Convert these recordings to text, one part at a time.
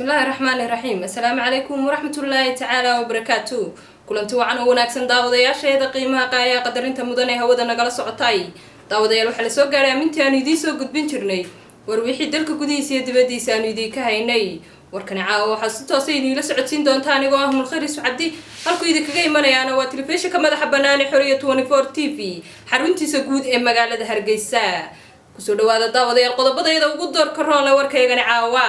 السلام عليكم ورحمة الله تعالى وبركاته. كلنتو عن وناكسن daawadayaasheeda qiimaha qaaya qadarinta mudane hawada nagala socotay. Daawadayaal waxa la soo gaaray amintaan idin soo gudbin jirnay war wixii dalka gudihiisa iyo dibadiisa aan idin ka haynay. Warkan caawa waxa si toos ah idin la socodsiin doontaan anigoo ah Mulkhayris Cabdi. Halku idin kaga imanayana waa telefishinka madaxa bannaan ee Xuriya 24 TV xaruntiisa guud ee magaalada Hargeysa. Ku soo dhawaada daawadayaal qodobadayda ugu door karoon la warkaygan caawa.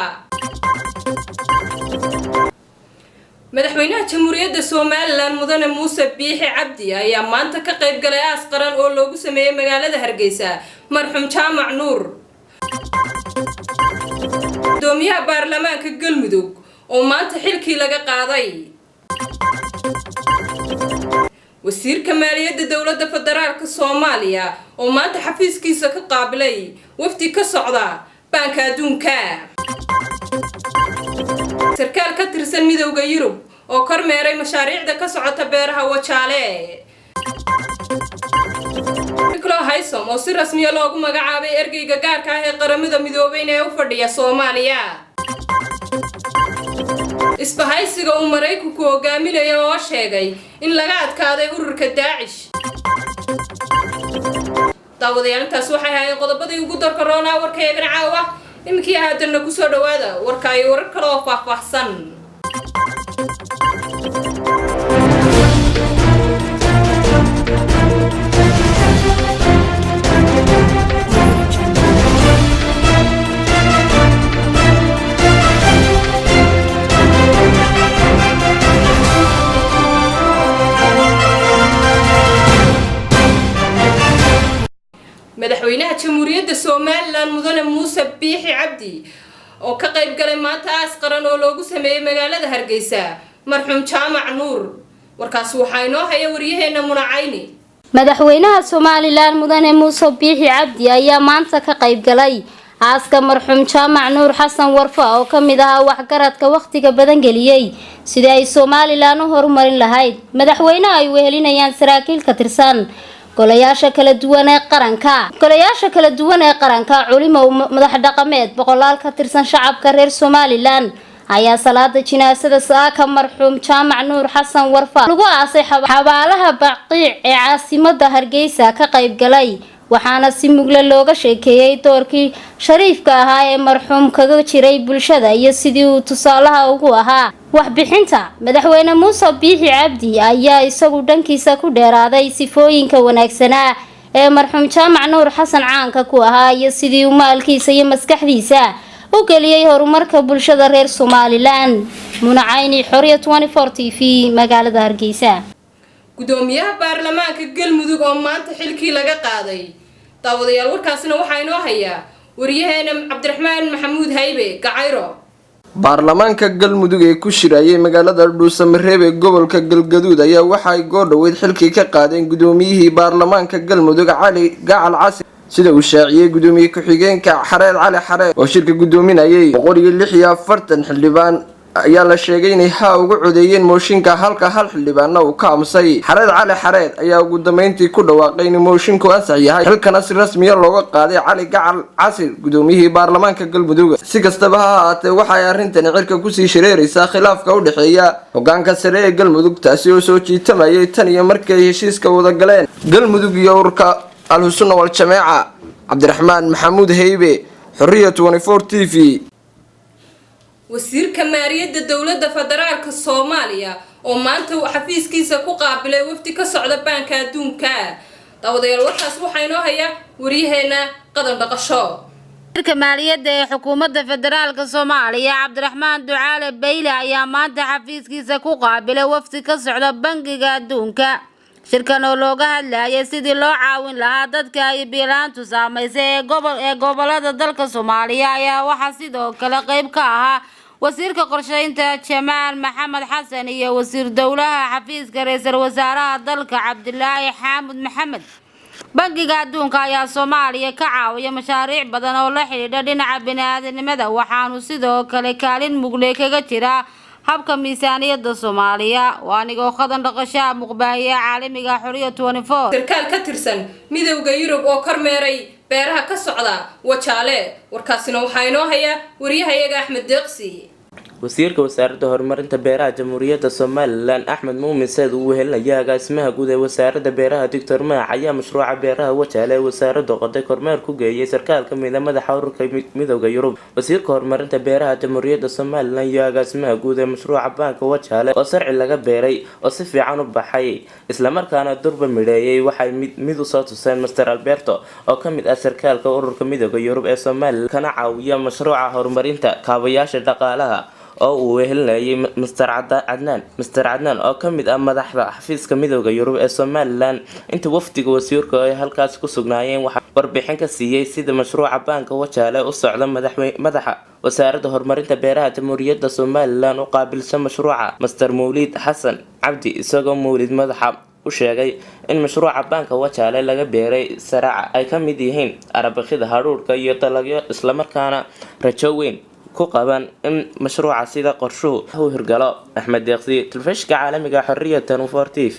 madaxweynaha jamhuuriyadda Soomaaliland mudane Muuse Biixi Cabdi ayaa maanta ka qayb galay aas qaran oo loogu sameeyay magaalada Hargeysa marxuum Jaamac Nuur gudoomiyaha baarlamaanka Galmudug oo maanta xilkii laga qaaday wasiirka maaliyadda dawladda federaalka Soomaaliya oo maanta xafiiskiisa ka qaabilay wafdi ka socda banka adduunka sarkaal ka tirsan midowga Yurub oo kormeeray mashaariicda ka socota beeraha Wajaale Nicolas Haysom oo si rasmi ah loogu magacaabay ergeyga gaarka ah ee qaramada midoobay ee u fadhiya Soomaaliya isbahaysiga uu Mareykanku hogaaminayo oo sheegay in laga adkaaday ururka Daesh daawadayaal taas waxay ahaayeen qodobadii ugu door karoona warkaygan caawa imkii haddana ku soo dhawaada warka ay warar kale oo faahfaahsan madaxweynaha jamhuuriyadda Soomaaliland mudane Muuse Biixi Cabdi oo ka qayb galay maanta aas qaran oo loogu sameeyay magaalada Hargeysa marxuum Jaamac Nuur warkaas waxa inoo haya wariyaheena Munacayni madaxweynaha Soomaaliland mudane Muuse Biixi Cabdi ayaa maanta ka qayb galay aaska marxuum Jaamac Nuur Xasan Warfa oo kamid ah waxgaradka waqtiga badan galiyay sidii ay Soomaaliland u horumarin lahayd madaxweynaha ay wehelinayaan saraakiil ka tirsan golayaasha kala duwan ee qaranka culimo madax dhaqameed boqolaal ka tirsan shacabka reer Soomaaliland ayaa salaada jinaasada saaka marxuum Jaamac Nuur Xasan Warfa lagu aasay xabaalaha Baqiic ee caasimadda Hargeysa ka qayb galay waxaana si mugle looga sheekeeyay doorkii shariifka ahaa ee marxuum kaga jiray bulshada iyo sidii uu tusaalaha ugu ahaa waxbixinta madaxweyne Muuse Biixi Cabdi ayaa isagu dhankiisa ku dheeraaday sifooyinka wanaagsanaa ee marxuum Jaamac Nuur Xasan caanka ku ahaa iyo sidii uu maalkiisa iyo maskaxdiisa u galiyay horumarka bulshada reer Soomaaliland Munacayni Xuriya 24 TV magaalada Hargeysa gudoomiyaha baarlamaanka Galmudug oo maanta xilkii laga qaaday daawadayaal warkaasna waxa inoo haya wariyaheena Cabdiraxmaan Maxamuud Haybe Gacayro baarlamaanka Galmudug ee ku shirayay magaalada Dhuusamareeb ee gobolka Galgaduud ayaa waxa ay goordhaweyd xilkii ka qaadeen gudoomiyihii baarlamaanka Galmudug Cali Gacal Casir sida uu shaaciyay gudoomiye ku-xigeenka Xareed Cali Xareed oo shirka gudoominayay 146 xildhibaan ayaa la sheegay inay ugu codeeyeen mooshinka halka hal xildhibaanna uu ka amsay Xareed Cali Xareed ayaa ugu dambeyntii ku dhawaaqay in moosinku ansax yahay halkana si rasmi ah looga qaaday Cali Gacal Casir gudoomiyihii baarlamaanka Galmudug si kastaba ha ahaatee waxa ay arrintan cirka ku sii shareeraysaa khilaafka u dhaxeeya hoggaanka sare ee Galmudug taasi oo soo jiitamayay tan iyo markii ay heshiiska wada galeen Galmudug iyo ururka Al-Sunna wal Jamaaca Cabdiraxmaan Maxamuud Haybe Xuriya 24 TV wasiirka maaliyadda dawladda federaalka Soomaaliya oo maanta uu xafiiskiisa ku qaabilay wafdi ka socda banka adduunka daawadayaal warkaas waxa inoo haya wariyaheena qadan dhaqasho wasiirka maaliyadda ee xukuumadda federaalka Soomaaliya Cabdiraxmaan Ducaale Bayle ayaa maanta xafiiskiisa ku qaabilay wafdi ka socda bangiga adduunka shirkan oo looga hadlayay sidii loo caawin lahaa dadka ay biilaantu saameysay ee gobolada dalka Soomaaliya ayaa waxa sidoo kale qayb ka ahaa wasiirka qorsheynta Jamaal Maxamed Xasan iyo wasiir dawlaha xafiiska ra'iisul wasaaraha dalka Cabdilaahi Xaamud Maxamed bangiga adduunka ayaa Soomaaliya ka caawiya mashaariic badan oo la xiriira dhinaca bini'aadanimada waxaanu sidoo kale kaalin mugle kaga jira habka miisaaniyadda Soomaaliya waanigoo qadan dhaqashaha muqbaahiya caalamiga Xuriya 24 sarkaal ka tirsan midowga Yurub oo kormeeray beeraha ka socda Wajaale warkaasina waxa inoo haya wariyahayaga Axmed Deeqsi wasiirka wasaaradda horumarinta beeraha jamhuuriyadda Soomaaliland Axmed Muumin Said uu helaya agaasimaha guud ee wasaaradda beeraha Dr. Maac ayaa mashruuca beeraha Wajaale wasaaradda qoday kormeer ku geeyay sarkaalka madaxa ururka midowga Yurub wasiirka horumarinta beeraha jamhuuriyadda Soomaaliland iyo agaasimaha guud ee mashruuca banka Wajaale oo sharci laga beeray oo si fiican u baxay isla markaana durba mideeyay waxay mid u soo tuseen Mr. Alberto oo kamid ah sarkaalka ururka midowga Yurub ee Soomaaliland kana caawiya mashruuca horumarinta kaabayaasha dhaqaalaha oo uu wehelinayay Mr. Adnan oo kamid ah madaxda xafiiska midowga Yurub ee Soomaaliland inta wafdiga wasiirka ay halkaas ku sugnaayeen waxa warbixin ka siiyay sida mashruuca banka Wajaale u socdo madaxa wasaaradda horumarinta beeraha jamhuuriyadda Soomaaliland u qaabilsan mashruuca Mr. Mawlid Xasan Cabdi isagoo Mawlid madaxa u sheegay in mashruuca banka Wajaale laga beeray saraaca ay kamid yihiin arabaqida haruurka iyo dalagyo isla markaana rajo weyn ku qaban in mashruuca sida qorshuhu uu hirgalo Axmed Deeqsi telefishinka caalamiga Xuriya 24 TV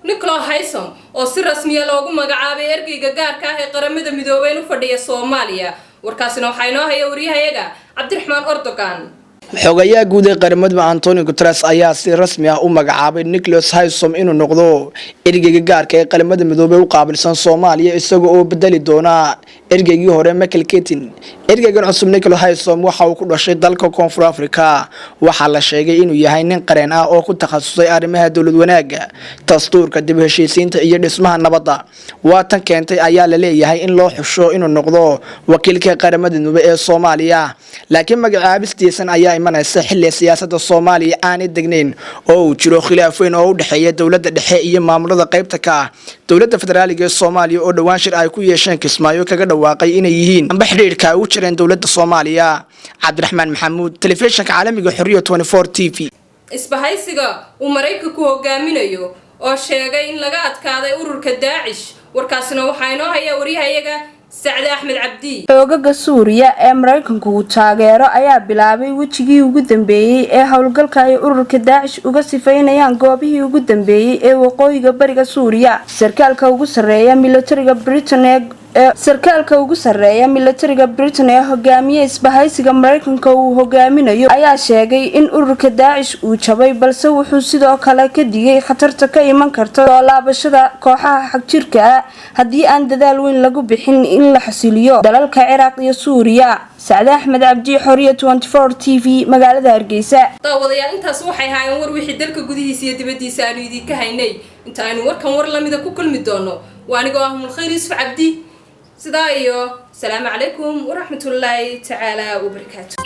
Nicolas Haysom oo si rasmi ah loogu magacaabay ergeyga gaarka ah ee qaramada midoobay u fadhiya Soomaaliya warkaasina waxa inoo haya wariyahayaga Cabdiraxmaan Erdogan xogayaha guud ee qaramada Antonio Guterres ayaa si rasmi ah u magacaabay Nicolas Haysom inuu noqdo ergeyga gaarka ee qaramada midoobay u qaabilsan Soomaaliya isagoo oo bedeli doona ergeygii hore Michael Keating ergeygan cusub Nicolas Haysom waxa uu ku dhashay dalka Koonfur Afrika waxa la sheegay inuu yahay nin qareen ah oo ku takhasusay arrimaha dawlad wanaaga dastuurka dib u heshiisiinta iyo dhismaha nabadda waa tan keentay ayaa la leeyahay in loo xusho inuu noqdo wakiilka qaramada midoobay ee Soomaaliya laakiin magacaabistiisan ayaa imanaysa xilli siyaasadda Soomaaliya aan degnayn oo uu jiro khilaaf weyn oo u dhaxeeya dawladda dhexe iyo maamulada qaybta ka ah dawladda federaaliga ee Soomaaliya oo dhawaan shir ay ku yeesheen Kismaayo kaga dhawaaqay inay yihiin amba xiriirka u jireen dawladda Soomaaliya Cabdiraxmaan Maxamuud telefishinka caalamiga Xuriya 24 TV isbahaysiga uu Mareykanku hogaaminayo oo sheegay in laga adkaaday ururka Daacish warkaasina waxa inoo haya wariyahayaga Saacid Axmed Cabdi xogaga Suuriya ee Mareykanku uu taageero ayaa bilaabay wajigii ugu dambeeyay ee howlgalka ay ururka Daacish uga sifaynayaan goobihii ugu dambeeyay ee waqooyiga bariga Suuriya sarkaalka ugu sareeya militariga Britain ee hogaamiye isbahaysiga Mareykanka uu hogaaminayo ayaa sheegay in ururka Daacish uu jabay balse wuxuu sidoo kale ka digay khatarta ka iman karta soo laabashada kooxaha xagjirka ah haddii aan dadaal weyn lagu bixin in la xasiliyo dalalka Ciraaq iyo Suuriya Saacid Axmed Cabdi Xuriya 24 TV magaalada Hargeysa daawadayaal intaas waxay haayeen war wixii dalka gudihiisa iyo dibadiisa aanu idin ka haynay inta aynu warkan war lamida ku kulmi doono waanigoo ah Mulkhayr Yusuf Cabdi sidaa iyo salaamu calaykum waraxmatullaahi tacaala wabarakaatuh